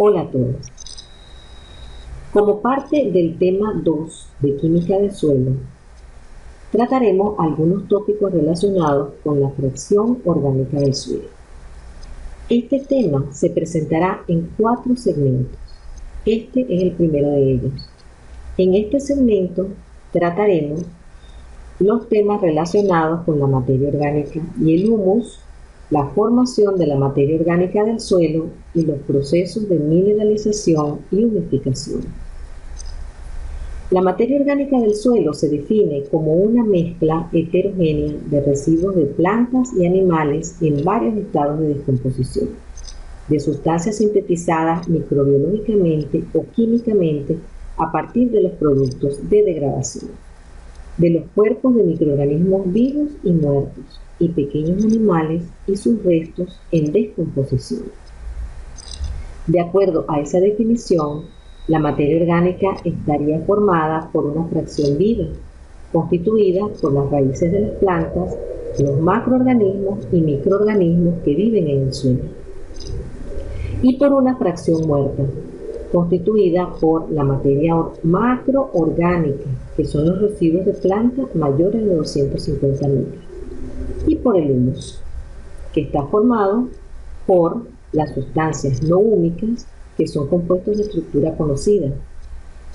Hola a todos. Como parte del tema 2 de Química del Suelo, trataremos algunos tópicos relacionados con la fracción orgánica del suelo. Este tema se presentará en 4 segmentos. Este es el primero de ellos. En este segmento trataremos los temas relacionados con la materia orgánica y el humus, la formación de la materia orgánica del suelo y los procesos de mineralización y humificación. La materia orgánica del suelo se define como una mezcla heterogénea de residuos de plantas y animales en varios estados de descomposición, de sustancias sintetizadas microbiológicamente o químicamente a partir de los productos de degradación, de los cuerpos de microorganismos vivos y muertos, y pequeños animales y sus restos en descomposición. De acuerdo a esa definición, la materia orgánica estaría formada por una fracción viva, constituida por las raíces de las plantas, los macroorganismos y microorganismos que viven en el suelo, y por una fracción muerta, constituida por la materia macroorgánica, que son los residuos de plantas mayores de 250 metros, y por el humus, que está formado por las sustancias no húmicas, que son compuestos de estructura conocida,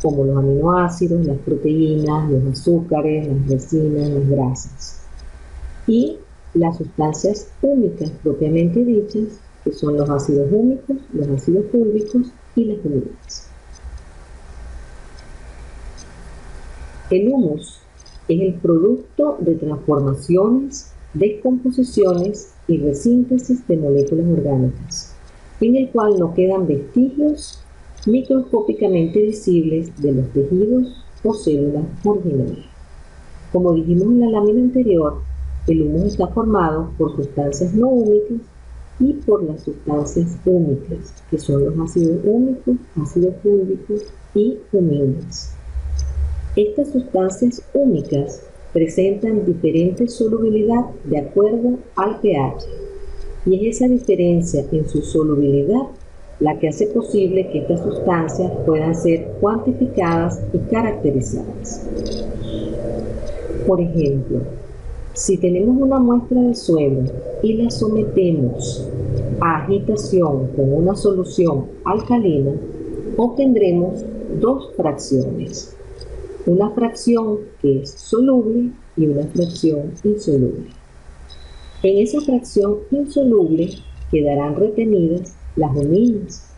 como los aminoácidos, las proteínas, los azúcares, las resinas, las grasas, y las sustancias húmicas propiamente dichas, que son los ácidos húmicos, los ácidos fúlvicos y las huminas. El humus es el producto de transformaciones, descomposiciones y resíntesis de moléculas orgánicas, en el cual no quedan vestigios microscópicamente visibles de los tejidos o células originales. Como dijimos en la lámina anterior, el humus está formado por sustancias no húmicas y por las sustancias húmicas, que son los ácidos húmicos, ácidos fúlvicos y huminas. Estas sustancias húmicas presentan diferente solubilidad de acuerdo al pH, y es esa diferencia en su solubilidad la que hace posible que estas sustancias puedan ser cuantificadas y caracterizadas. Por ejemplo, si tenemos una muestra de suelo y la sometemos a agitación con una solución alcalina, obtendremos dos fracciones. Una fracción que es soluble y una fracción insoluble. En esa fracción insoluble quedarán retenidas las huminas,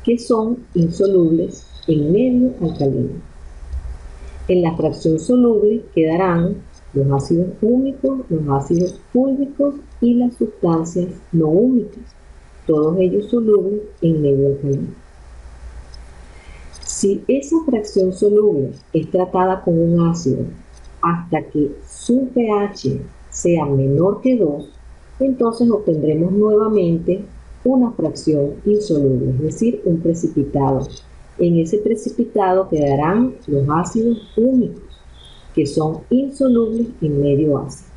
que son insolubles en medio alcalino. En la fracción soluble quedarán los ácidos húmicos, los ácidos fúlvicos y las sustancias no húmicas, todos ellos solubles en medio alcalino. Si esa fracción soluble es tratada con un ácido hasta que su pH sea menor que 2, entonces obtendremos nuevamente una fracción insoluble, es decir, un precipitado. En ese precipitado quedarán los ácidos húmicos, que son insolubles en medio ácido.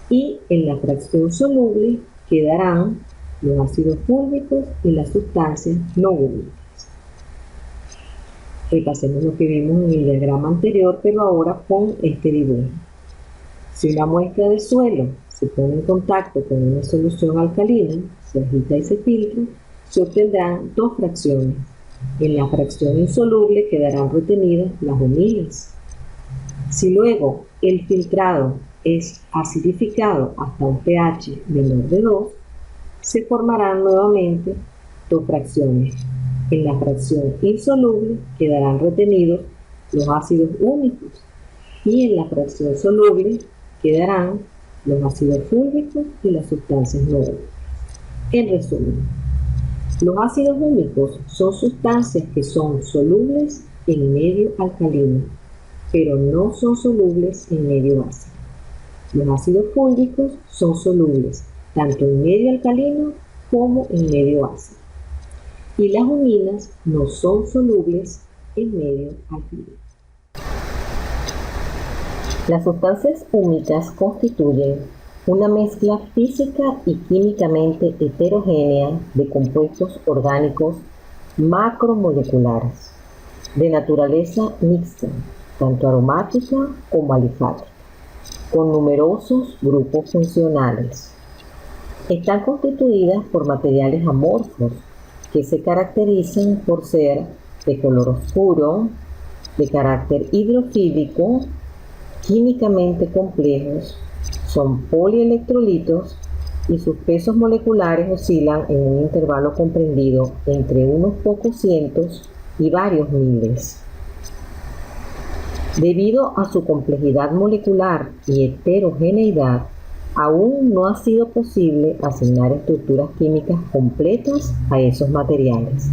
Y en la fracción soluble quedarán los ácidos fúlvicos y las sustancias no húmicas. Repasemos lo que vimos en el diagrama anterior, pero ahora con este dibujo. Si una muestra de suelo se pone en contacto con una solución alcalina, se agita y se filtra, se obtendrán dos fracciones. En la fracción insoluble quedarán retenidas las huminas. Si luego el filtrado es acidificado hasta un pH menor de 2, se formarán nuevamente dos fracciones. En la fracción insoluble quedarán retenidos los ácidos húmicos y en la fracción soluble quedarán los ácidos fúlvicos y las sustancias no húmicas. En resumen, los ácidos húmicos son sustancias que son solubles en medio alcalino, pero no son solubles en medio ácido. Los ácidos fúlvicos son solubles tanto en medio alcalino como en medio ácido. Y las huminas no son solubles en medio alcalino. Las sustancias húmicas constituyen una mezcla física y químicamente heterogénea de compuestos orgánicos macromoleculares, de naturaleza mixta, tanto aromática como alifática, con numerosos grupos funcionales. Están constituidas por materiales amorfos que se caracterizan por ser de color oscuro, de carácter hidrofílico, químicamente complejos, son polielectrolitos y sus pesos moleculares oscilan en un intervalo comprendido entre unos pocos cientos y varios miles. Debido a su complejidad molecular y heterogeneidad, aún no ha sido posible asignar estructuras químicas completas a esos materiales.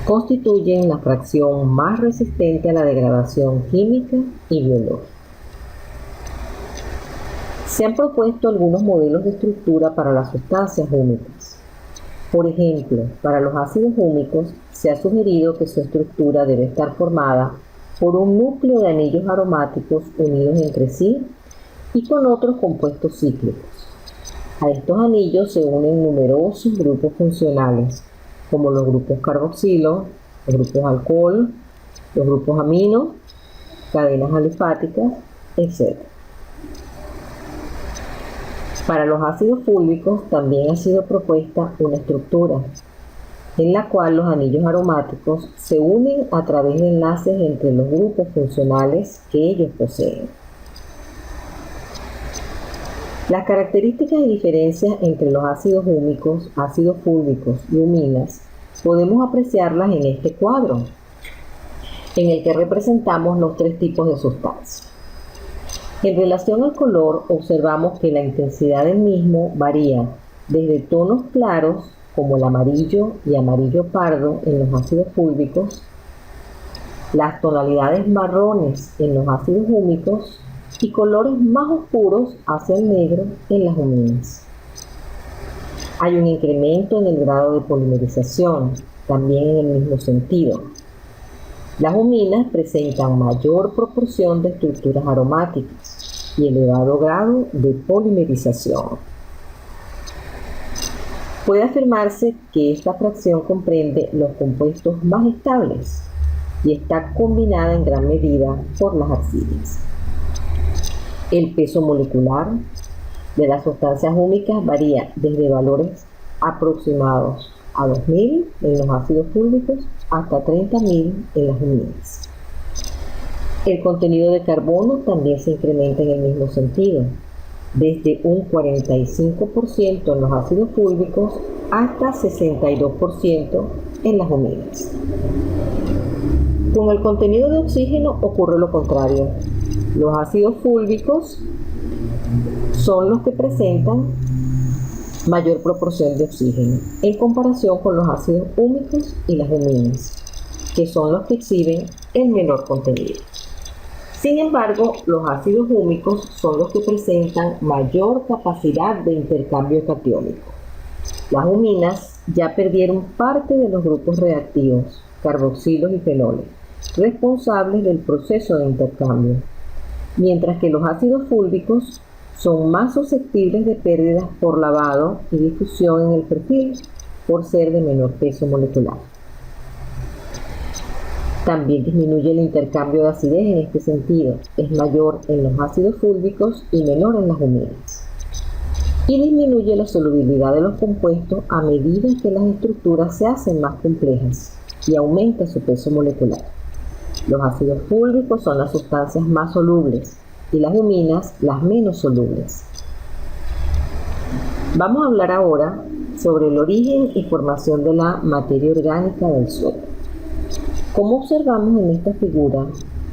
Constituyen la fracción más resistente a la degradación química y biológica. Se han propuesto algunos modelos de estructura para las sustancias húmicas. Por ejemplo, para los ácidos húmicos se ha sugerido que su estructura debe estar formada por un núcleo de anillos aromáticos unidos entre sí y con otros compuestos cíclicos. A estos anillos se unen numerosos grupos funcionales, como los grupos carboxilo, los grupos alcohol, los grupos amino, cadenas alifáticas, etc. Para los ácidos fúlvicos también ha sido propuesta una estructura en la cual los anillos aromáticos se unen a través de enlaces entre los grupos funcionales que ellos poseen. Las características y diferencias entre los ácidos húmicos, ácidos fúlvicos y huminas podemos apreciarlas en este cuadro, en el que representamos los tres tipos de sustancias. En relación al color, observamos que la intensidad del mismo varía desde tonos claros, como el amarillo y amarillo pardo en los ácidos fúlvicos, las tonalidades marrones en los ácidos húmicos y colores más oscuros hacia el negro en las huminas. Hay un incremento en el grado de polimerización, también en el mismo sentido. Las huminas presentan mayor proporción de estructuras aromáticas y elevado grado de polimerización. Puede afirmarse que esta fracción comprende los compuestos más estables y está combinada en gran medida por las arcillas. El peso molecular de las sustancias húmicas varía desde valores aproximados a 2000 en los ácidos fúlvicos hasta 30.000 en las huminas. El contenido de carbono también se incrementa en el mismo sentido, desde un 45% en los ácidos fúlvicos hasta 62% en las huminas. Con el contenido de oxígeno ocurre lo contrario. Los ácidos fúlvicos son los que presentan mayor proporción de oxígeno en comparación con los ácidos húmicos y las huminas, que son los que exhiben el menor contenido. Sin embargo, los ácidos húmicos son los que presentan mayor capacidad de intercambio catiónico. Las huminas ya perdieron parte de los grupos reactivos, carboxilos y fenoles, responsables del proceso de intercambio, mientras que los ácidos fúlvicos son más susceptibles de pérdidas por lavado y difusión en el perfil por ser de menor peso molecular. También disminuye el intercambio de acidez en este sentido, es mayor en los ácidos fúlvicos y menor en las huminas. Y disminuye la solubilidad de los compuestos a medida que las estructuras se hacen más complejas y aumenta su peso molecular. Los ácidos fúlvicos son las sustancias más solubles y las huminas las menos solubles. Vamos a hablar ahora sobre el origen y formación de la materia orgánica del suelo. Como observamos en esta figura,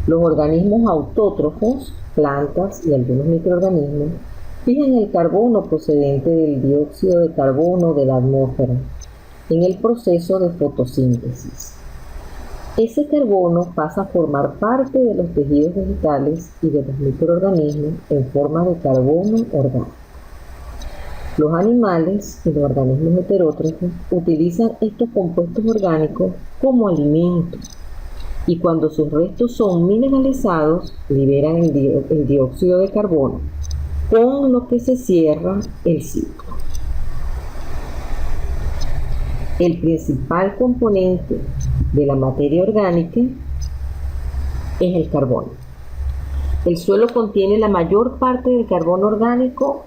los organismos autótrofos, plantas y algunos microorganismos, fijan el carbono procedente del dióxido de carbono de la atmósfera en el proceso de fotosíntesis. Ese carbono pasa a formar parte de los tejidos vegetales y de los microorganismos en forma de carbono orgánico. Los animales y los organismos heterótrofos utilizan estos compuestos orgánicos como alimento y cuando sus restos son mineralizados liberan el dióxido de carbono, con lo que se cierra el ciclo. El principal componente de la materia orgánica es el carbono. El suelo contiene la mayor parte del carbono orgánico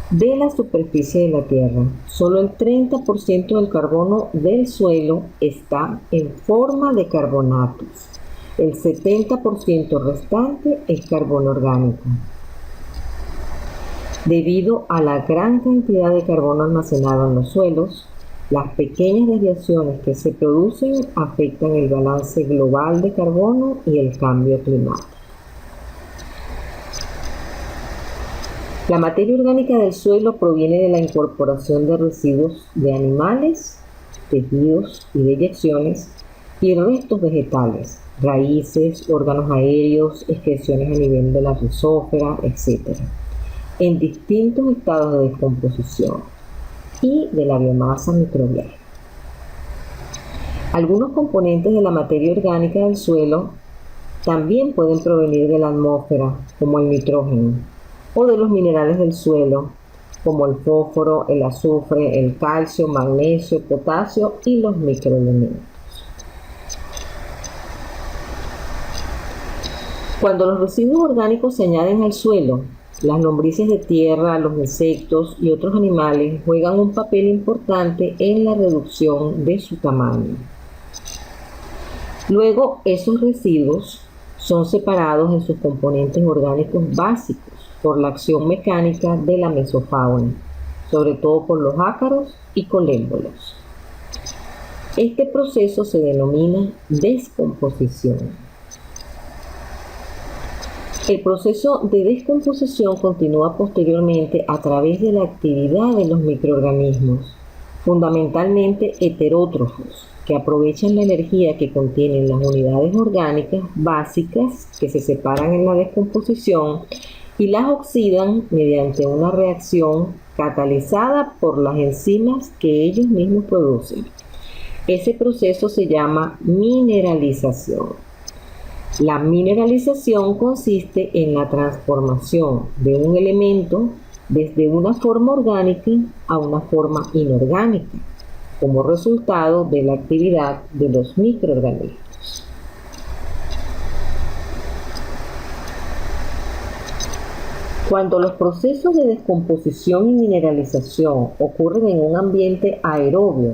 de la superficie de la Tierra. Solo el 30% del carbono del suelo está en forma de carbonatos. El 70% restante es carbono orgánico. Debido a la gran cantidad de carbono almacenado en los suelos, las pequeñas desviaciones que se producen afectan el balance global de carbono y el cambio climático. La materia orgánica del suelo proviene de la incorporación de residuos de animales, tejidos y deyecciones y restos vegetales, raíces, órganos aéreos, excreciones a nivel de la rizósfera, etc., en distintos estados de descomposición y de la biomasa microbiana. Algunos componentes de la materia orgánica del suelo también pueden provenir de la atmósfera, como el nitrógeno, o de los minerales del suelo, como el fósforo, el azufre, el calcio, magnesio, potasio y los microelementos. Cuando los residuos orgánicos se añaden al suelo, las lombrices de tierra, los insectos y otros animales juegan un papel importante en la reducción de su tamaño. Luego, esos residuos son separados en sus componentes orgánicos básicos por la acción mecánica de la mesofauna, sobre todo por los ácaros y colémbolos. Este proceso se denomina descomposición. El proceso de descomposición continúa posteriormente a través de la actividad de los microorganismos, fundamentalmente heterótrofos, que aprovechan la energía que contienen las unidades orgánicas básicas que se separan en la descomposición y las oxidan mediante una reacción catalizada por las enzimas que ellos mismos producen. Ese proceso se llama mineralización. La mineralización consiste en la transformación de un elemento desde una forma orgánica a una forma inorgánica, como resultado de la actividad de los microorganismos. Cuando los procesos de descomposición y mineralización ocurren en un ambiente aerobio,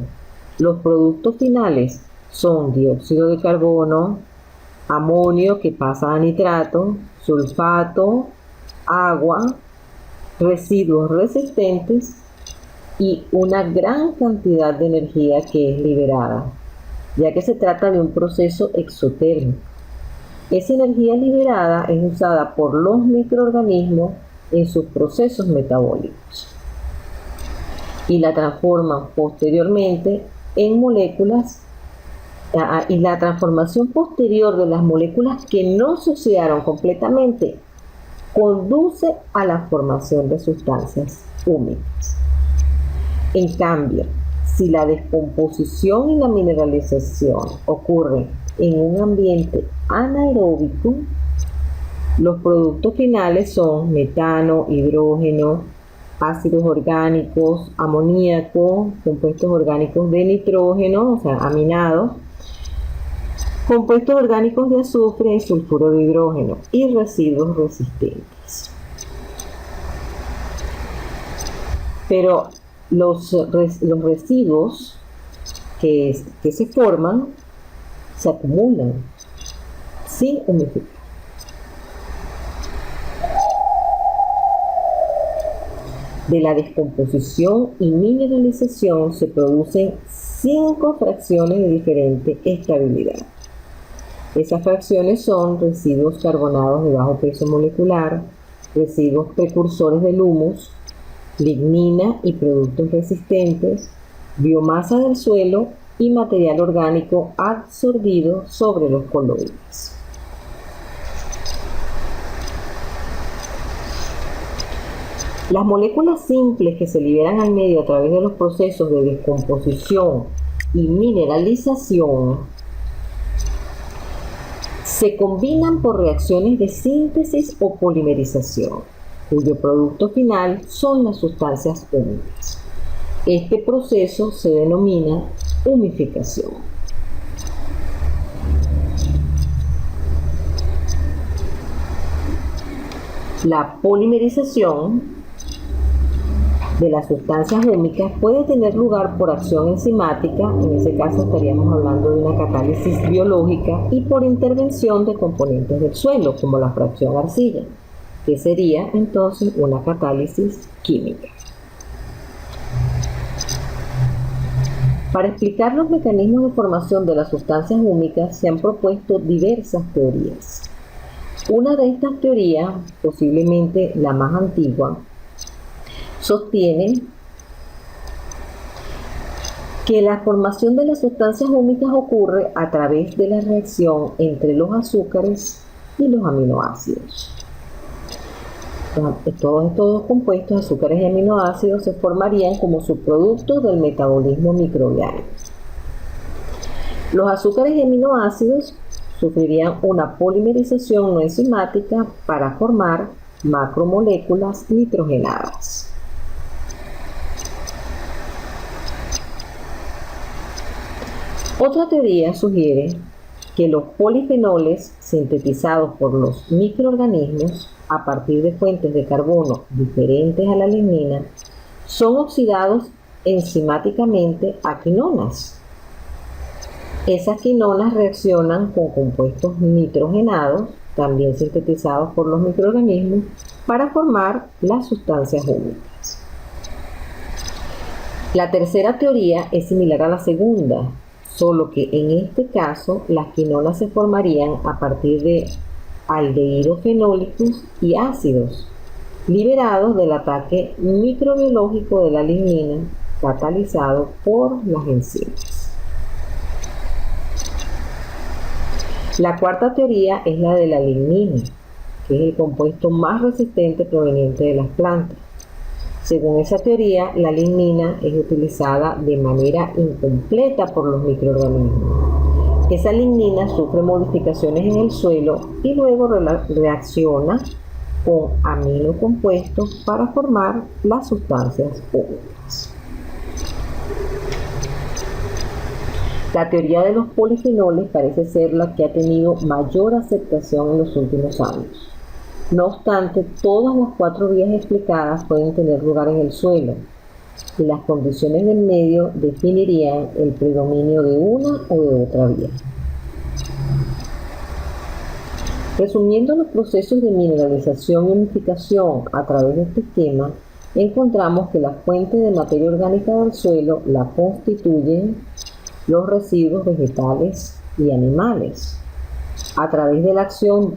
los productos finales son dióxido de carbono, amonio que pasa a nitrato, sulfato, agua, residuos resistentes y una gran cantidad de energía que es liberada, ya que se trata de un proceso exotérmico. Esa energía liberada es usada por los microorganismos en sus procesos metabólicos y la transforman posteriormente en moléculas. Y la transformación posterior de las moléculas que no se oxidaron completamente conduce a la formación de sustancias húmedas. En cambio, si la descomposición y la mineralización ocurren en un ambiente anaeróbico, los productos finales son metano, hidrógeno, ácidos orgánicos, amoníaco, compuestos orgánicos de nitrógeno, o sea, aminados, compuestos orgánicos de azufre y sulfuro de hidrógeno y residuos resistentes. Pero los residuos que se forman se acumulan sin humidificar. De la descomposición y mineralización se producen 5 fracciones de diferente estabilidad. Esas fracciones son residuos carbonados de bajo peso molecular, residuos precursores del humus, lignina y productos resistentes, biomasa del suelo y material orgánico absorbido sobre los coloides. Las moléculas simples que se liberan al medio a través de los procesos de descomposición y mineralización se combinan por reacciones de síntesis o polimerización, cuyo producto final son las sustancias húmedas. Este proceso se denomina humificación. La polimerización de las sustancias húmicas puede tener lugar por acción enzimática, en ese caso estaríamos hablando de una catálisis biológica, y por intervención de componentes del suelo, como la fracción arcilla, que sería entonces una catálisis química. Para explicar los mecanismos de formación de las sustancias húmicas se han propuesto diversas teorías. Una de estas teorías, posiblemente la más antigua, sostiene que la formación de las sustancias húmicas ocurre a través de la reacción entre los azúcares y los aminoácidos. Todos estos compuestos, azúcares y aminoácidos, se formarían como subproductos del metabolismo microbiano. Los azúcares y aminoácidos sufrirían una polimerización no enzimática para formar macromoléculas nitrogenadas. Otra teoría sugiere que los polifenoles sintetizados por los microorganismos a partir de fuentes de carbono diferentes a la lignina son oxidados enzimáticamente a quinonas. Esas quinonas reaccionan con compuestos nitrogenados, también sintetizados por los microorganismos, para formar las sustancias húmicas. La tercera teoría es similar a la segunda, solo que en este caso las quinonas se formarían a partir de aldehídos fenólicos y ácidos liberados del ataque microbiológico de la lignina catalizado por las enzimas. La cuarta teoría es la de la lignina, que es el compuesto más resistente proveniente de las plantas. Según esa teoría, la lignina es utilizada de manera incompleta por los microorganismos. Esa lignina sufre modificaciones en el suelo y luego reacciona con aminocompuestos para formar las sustancias húmicas. La teoría de los polifenoles parece ser la que ha tenido mayor aceptación en los últimos años. No obstante, todas las cuatro vías explicadas pueden tener lugar en el suelo, y las condiciones del medio definirían el predominio de una o de otra vía. Resumiendo los procesos de mineralización y unificación a través de este esquema, encontramos que la fuente de materia orgánica del suelo la constituyen los residuos vegetales y animales. A través de la acción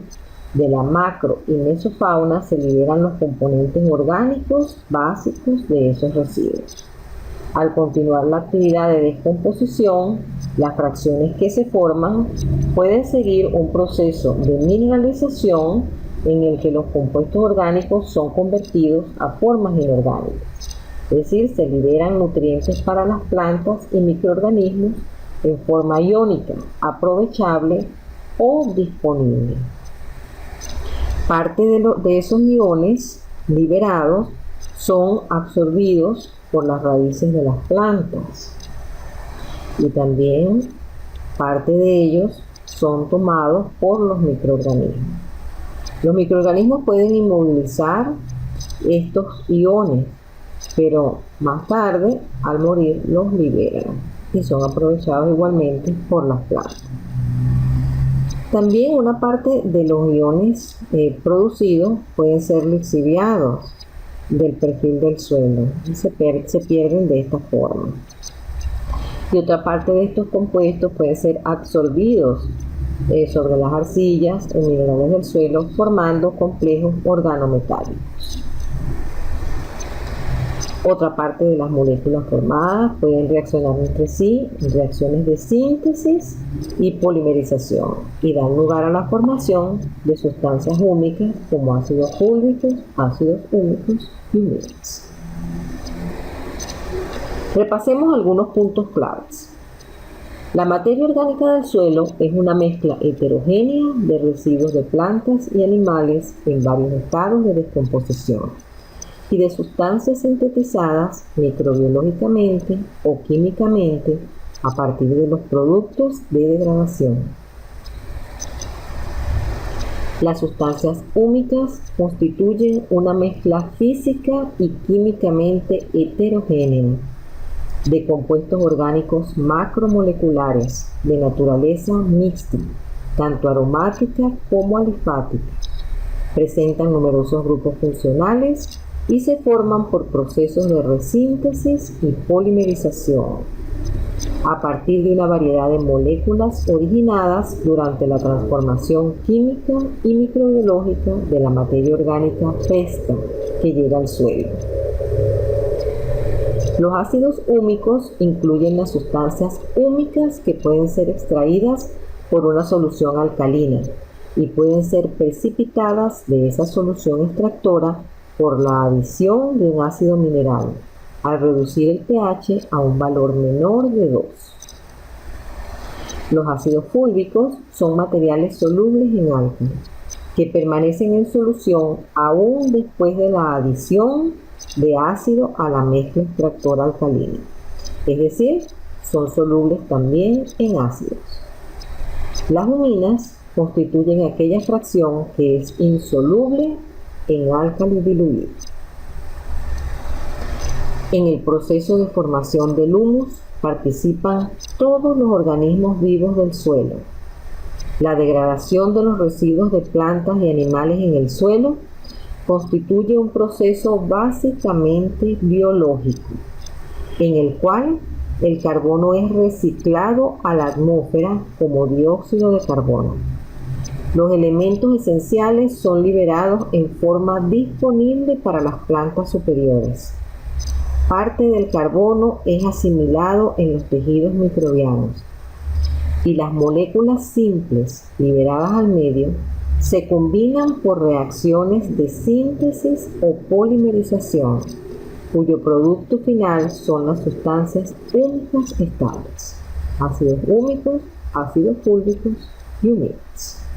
de la macro y mesofauna se liberan los componentes orgánicos básicos de esos residuos. Al continuar la actividad de descomposición, las fracciones que se forman pueden seguir un proceso de mineralización en el que los compuestos orgánicos son convertidos a formas inorgánicas. Es decir, se liberan nutrientes para las plantas y microorganismos en forma iónica, aprovechable o disponible. Parte de esos iones liberados son absorbidos por las raíces de las plantas y también parte de ellos son tomados por los microorganismos. Los microorganismos pueden inmovilizar estos iones, pero más tarde, al morir, los liberan y son aprovechados igualmente por las plantas. También una parte de los iones producidos pueden ser lixiviados del perfil del suelo y se pierden de esta forma. Y otra parte de estos compuestos pueden ser absorbidos sobre las arcillas o minerales del suelo, formando complejos organometálicos. Otra parte de las moléculas formadas pueden reaccionar entre sí en reacciones de síntesis y polimerización y dan lugar a la formación de sustancias húmicas como ácidos fúlvicos, ácidos húmicos y humidas. Repasemos algunos puntos claves. La materia orgánica del suelo es una mezcla heterogénea de residuos de plantas y animales en varios estados de descomposición. y de sustancias sintetizadas microbiológicamente o químicamente a partir de los productos de degradación. Las sustancias húmicas constituyen una mezcla física y químicamente heterogénea de compuestos orgánicos macromoleculares de naturaleza mixta, tanto aromática como alifática. Presentan numerosos grupos funcionales y se forman por procesos de resíntesis y polimerización a partir de una variedad de moléculas originadas durante la transformación química y microbiológica de la materia orgánica fresca que llega al suelo. Los ácidos húmicos incluyen las sustancias húmicas que pueden ser extraídas por una solución alcalina y pueden ser precipitadas de esa solución extractora por la adición de un ácido mineral, al reducir el pH a un valor menor de 2. Los ácidos fúlvicos son materiales solubles en álcool, que permanecen en solución aún después de la adición de ácido a la mezcla extractora alcalina, es decir, son solubles también en ácidos. Las huminas constituyen aquella fracción que es insoluble en álcali diluido. En el proceso de formación del humus participan todos los organismos vivos del suelo. La degradación de los residuos de plantas y animales en el suelo constituye un proceso básicamente biológico, en el cual el carbono es reciclado a la atmósfera como dióxido de carbono. Los elementos esenciales son liberados en forma disponible para las plantas superiores. Parte del carbono es asimilado en los tejidos microbianos y las moléculas simples liberadas al medio se combinan por reacciones de síntesis o polimerización, cuyo producto final son las sustancias húmicas estables, ácidos húmicos, ácidos fúlvicos y huminas.